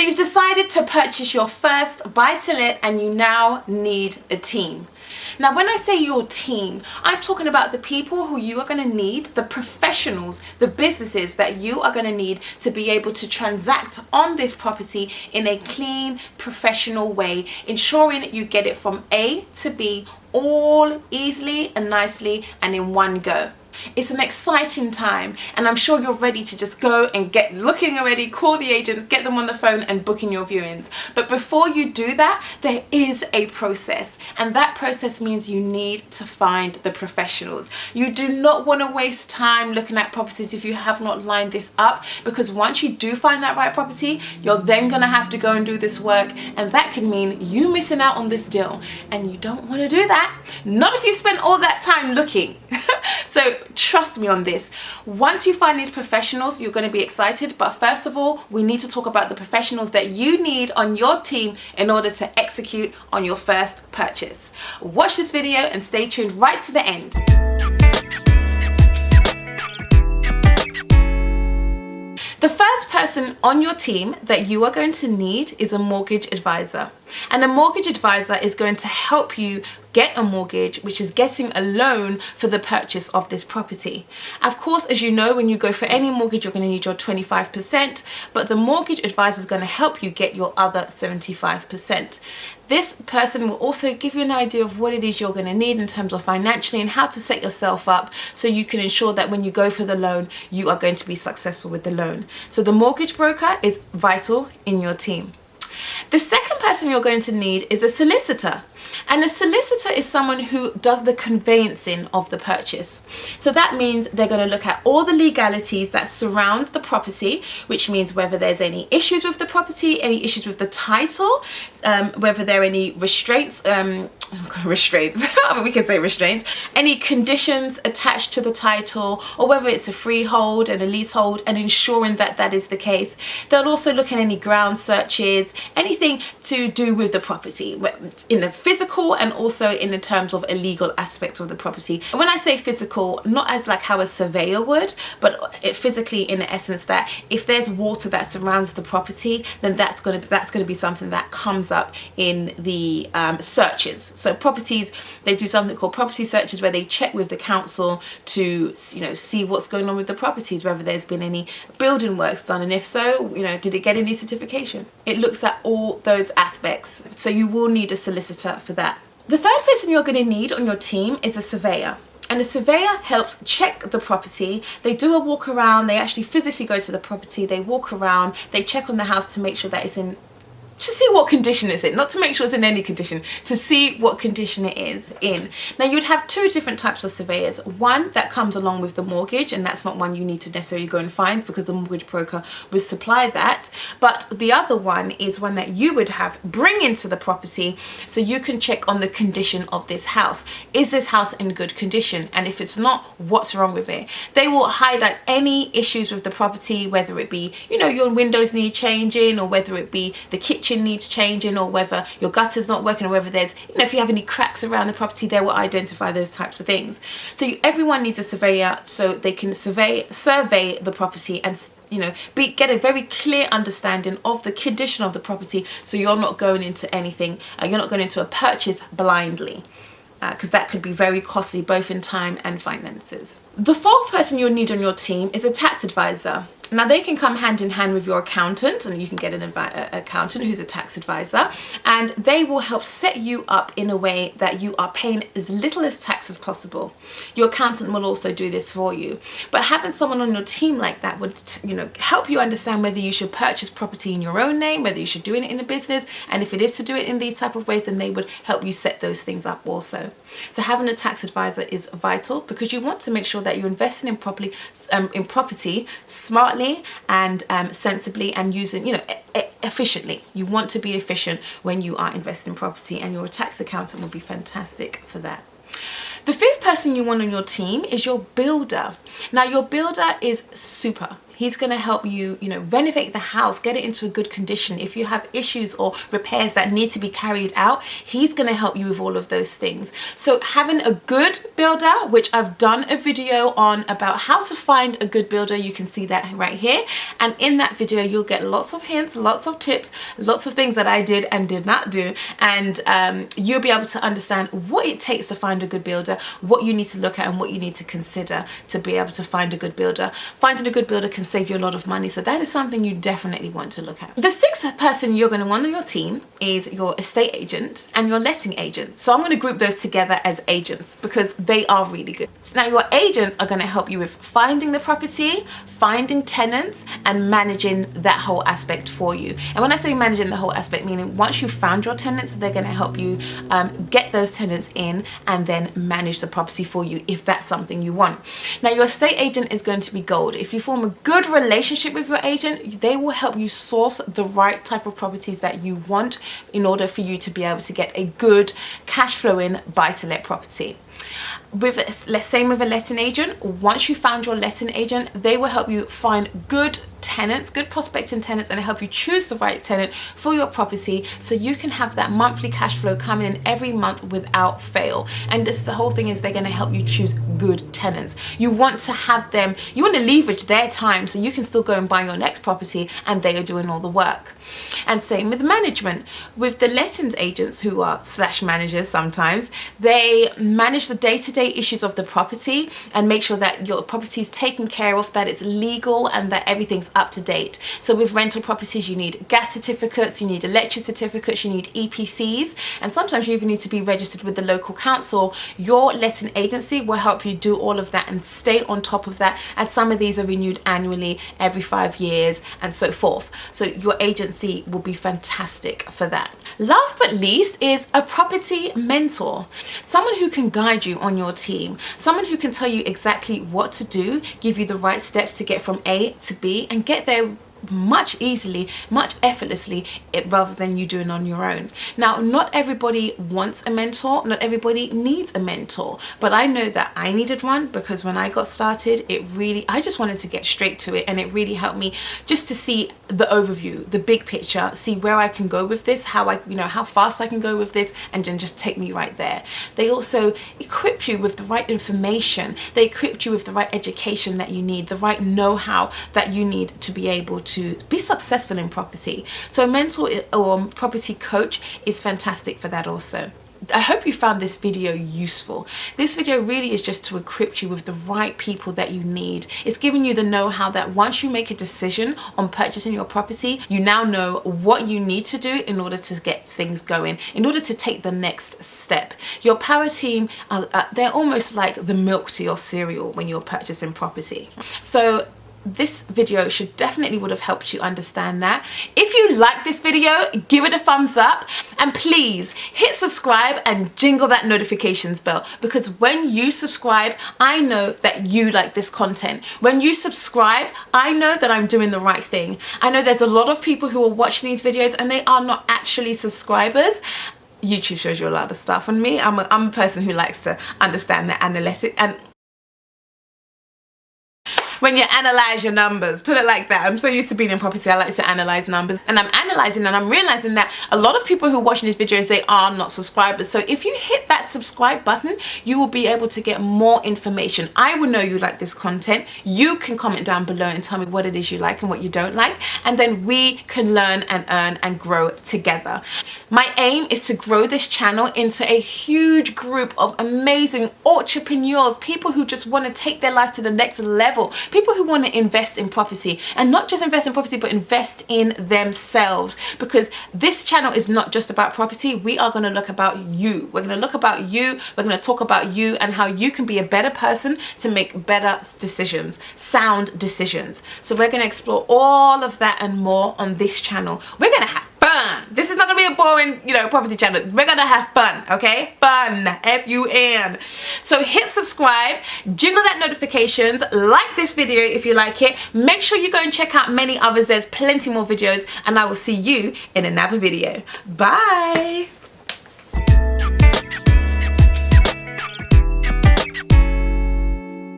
you've decided to purchase your first buy-to-let and you now need a team. Now when I say your team, I'm talking about the people who you are going to need, the professionals, the businesses that you are going to need to be able to transact on this property in a clean, professional way, ensuring you get it from A to B all easily and nicely and in one go. It's an exciting time, and I'm sure you're ready to just go and get looking already, call the agents, get them on the phone and booking your viewings. But before you do that, there is a process, and that process means you need to find the professionals. You do not want to waste time looking at properties if you have not lined this up, because once you do find that right property, you're then going to have to go and do this work, and that can mean you missing out on this deal, and you don't want to do that. Not if you've spent all that time looking. So trust me on this. Once you find these professionals, you're going to be excited. But first of all, we need to talk about the professionals that you need on your team in order to execute on your first purchase. Watch this video and stay tuned right to the end. The first person on your team that you are going to need is a mortgage advisor. And a mortgage advisor is going to help you get a mortgage, which is getting a loan for the purchase of this property. Of course, as you know, when you go for any mortgage, you're going to need your 25%, but the mortgage advisor is going to help you get your other 75%. This person will also give you an idea of what it is you're going to need in terms of financially and how to set yourself up so you can ensure that when you go for the loan, you are going to be successful with the loan. So the mortgage broker is vital in your team. The second person you're going to need is a solicitor. And a solicitor is someone who does the conveyancing of the purchase. So that means they're going to look at all the legalities that surround the property, which means whether there's any issues with the property, any issues with the title, whether there are any restraints, we can say restraints, any conditions attached to the title, or whether it's a freehold and a leasehold, and ensuring that that is the case. They'll also look at any ground searches, anything to do with the property in the physical and also in the terms of a legal aspect of the property. And when I say physical, not as like how a surveyor would, but physically in the essence that if there's water that surrounds the property, then that's going to be something that comes up in the searches. So properties, they do something called property searches where they check with the council to see what's going on with the properties, whether there's been any building works done, and if so, did it get any certification? It looks at all those aspects. So you will need a solicitor for that. The third person you're going to need on your team is a surveyor. And a surveyor helps check the property. They do a walk around, they actually physically go to the property, they walk around, they check on the house to make sure that it's in, to see what condition it's in, not to make sure it's in any condition, to see what condition it is in. Now you'd have two different types of surveyors. One that comes along with the mortgage, and that's not one you need to necessarily go and find because the mortgage broker would supply that. But the other one is one that you would have bring into the property so you can check on the condition of this house. Is this house in good condition? And if it's not, what's wrong with it? They will highlight any issues with the property, whether it be, your windows need changing, or whether it be the kitchen needs changing, or whether your gutter's not working, or whether there's, if you have any cracks around the property, they will identify those types of things. So everyone needs a surveyor so they can survey the property and get a very clear understanding of the condition of the property, so you're not going into anything, you're not going into a purchase blindly, because that could be very costly both in time and finances. The fourth person you'll need on your team is a tax advisor. Now they can come hand in hand with your accountant, and you can get an accountant who's a tax advisor, and they will help set you up in a way that you are paying as little as tax as possible. Your accountant will also do this for you, but having someone on your team like that would help you understand whether you should purchase property in your own name, whether you should do it in a business, and if it is to do it in these type of ways, then they would help you set those things up also. So having a tax advisor is vital because you want to make sure that you're investing in property smartly and sensibly, and using efficiently. You want to be efficient when you are investing in property, and your tax accountant will be fantastic for that. The fifth person you want on your team is your builder. Now your builder is super. He's going to help you, you know, renovate the house, get it into a good condition. If you have issues or repairs that need to be carried out, he's going to help you with all of those things. So having a good builder, which I've done a video on about how to find a good builder, you can see that right here. And in that video, you'll get lots of hints, lots of tips, lots of things that I did and did not do. And you'll be able to understand what it takes to find a good builder, what you need to look at and what you need to consider to be able to find a good builder. Finding a good builder can save you a lot of money, so that is something you definitely want to look at. The sixth person you're going to want on your team is your estate agent and your letting agent. So I'm going to group those together as agents because they are really good. So now your agents are going to help you with finding the property, finding tenants, and managing that whole aspect for you. And when I say managing the whole aspect, meaning once you've found your tenants, they're going to help you get those tenants in and then manage the property for you if that's something you want. Now your estate agent is going to be gold. If you form a good relationship with your agent, they will help you source the right type of properties that you want in order for you to be able to get a good cash flowing buy-to-let property. Same with a letting agent. Once you found your letting agent, they will help you find good tenants, good prospecting tenants, and help you choose the right tenant for your property so you can have that monthly cash flow coming in every month without fail. And this, the whole thing is they're going to help you choose good tenants. You want to have them, you want to leverage their time so you can still go and buy your next property and they are doing all the work. And same with management. With the lettings agents, who are slash managers sometimes, they manage the day-to-day issues of the property and make sure that your property is taken care of, that it's legal and that everything's up to date. So with rental properties, you need gas certificates, you need electric certificates, you need EPCs, and sometimes you even need to be registered with the local council. Your letting agency will help you do all of that and stay on top of that, as some of these are renewed annually every 5 years and so forth. So your agency will be fantastic for that. Last but least is a property mentor, someone who can guide you on your team, someone who can tell you exactly what to do, give you the right steps to get from A to B and get there much easily, much effortlessly, rather than you doing on your own. Now, not everybody wants a mentor, not everybody needs a mentor, but I know that I needed one because when I got started, I just wanted to get straight to it, and it really helped me just to see the overview, the big picture, see where I can go with this, how fast I can go with this, and then just take me right there. They also equip you with the right information. They equip you with the right education that you need, the right know-how that you need to be able to be successful in property. So a mentor or property coach is fantastic for that also. I hope you found this video useful. This video really is just to equip you with the right people that you need. It's giving you the know-how that once you make a decision on purchasing your property, you now know what you need to do in order to get things going, in order to take the next step. Your power team, they're almost like the milk to your cereal when you're purchasing property. So this video would have helped you understand that. If you like this video, give it a thumbs up, and please hit subscribe and jingle that notifications bell, because when you subscribe, I know that you like this content. When you subscribe, I know that I'm doing the right thing. I know there's a lot of people who are watching these videos and they are not actually subscribers. YouTube shows you a lot of stuff, and me, I'm a person who likes to understand the analytics, and when you analyze your numbers, put it like that. I'm so used to being in property, I like to analyze numbers, and I'm analyzing and I'm realizing that a lot of people who are watching these videos, they are not subscribers. So if you hit that subscribe button, you will be able to get more information. I will know you like this content. You can comment down below and tell me what it is you like and what you don't like, and then we can learn and earn and grow together. My aim is to grow this channel into a huge group of amazing entrepreneurs, people who just want to take their life to the next level, people who want to invest in property, and not just invest in property, but invest in themselves, because this channel is not just about property. We are going to look about you. We're going to look about you. We're going to talk about you and how you can be a better person to make better decisions, sound decisions. So we're going to explore all of that and more on this channel. We're going to have fun. This is not gonna be a boring, property channel. We're gonna have fun, okay? Fun, F-U-N. So hit subscribe, jingle that notifications, like this video if you like it. Make sure you go and check out many others. There's plenty more videos, and I will see you in another video. Bye.